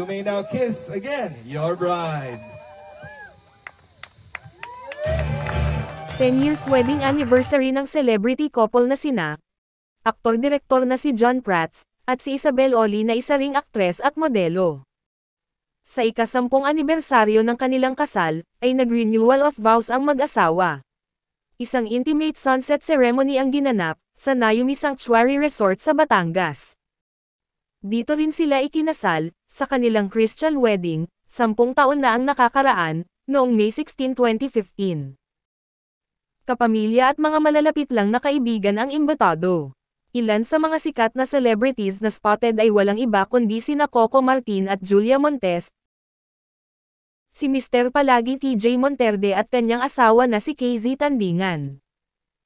You may now kiss again your bride. 10 years wedding anniversary ng celebrity couple na sina aktor-direktor na si John Prats, at si Isabel Oli na isa ring aktres at modelo. Sa ika-10 anibersaryo ng kanilang kasal, ay nag-renewal of vows ang mag-asawa. Isang intimate sunset ceremony ang ginanap, sa Naomi Sanctuary Resort sa Batangas. Dito rin sila ikinasal, sa kanilang Christian wedding, 10 taon na ang nakakaraan, noong May 16, 2015. Kapamilya at mga malalapit lang na kaibigan ang imbitado. Ilan sa mga sikat na celebrities na spotted ay walang iba kundi sina Coco Martin at Julia Montes, si Mr. Palagi TJ Monterde at kanyang asawa na si KZ Tandingan.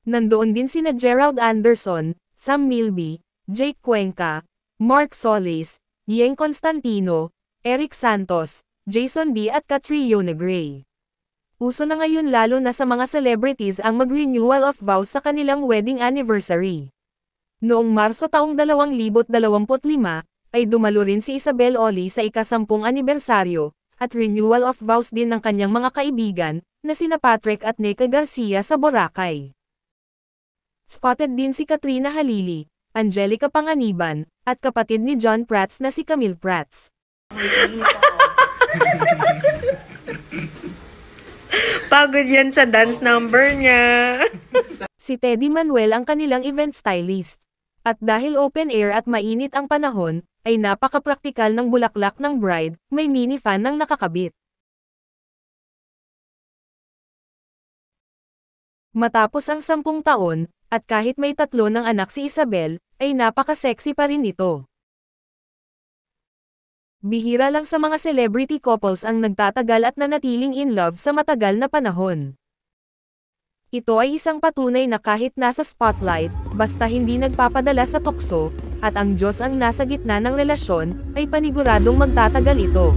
Nandoon din sina Gerald Anderson, Sam Milby, Jake Cuenca, Mark Solis, Yeng Constantino, Eric Santos, Jason D at Catriona Gray. Uso na ngayon lalo na sa mga celebrities ang mag-renewal of vows sa kanilang wedding anniversary. Noong Marso taong 2025, ay dumalo rin si Isabel Oli sa ika-10 anibersaryo, at renewal of vows din ng kanyang mga kaibigan, na sina Patrick at Nika Garcia sa Boracay. Spotted din si Katrina Halili, Angelica Panganiban, at kapatid ni John Prats na si Camille Prats. Pagod yan sa dance number niya. Si Teddy Manuel ang kanilang event stylist. At dahil open air at mainit ang panahon, ay napaka-praktikal ng bulaklak ng bride, may mini fan ng nakakabit. Matapos ang 10 taon, at kahit may 3 ng anak si Isabel, ay napaka-sexy pa rin ito. Bihira lang sa mga celebrity couples ang nagtatagal at nanatiling in love sa matagal na panahon. Ito ay isang patunay na kahit nasa spotlight, basta hindi nagpapadala sa tukso, at ang Diyos ang nasa gitna ng relasyon, ay paniguradong magtatagal ito.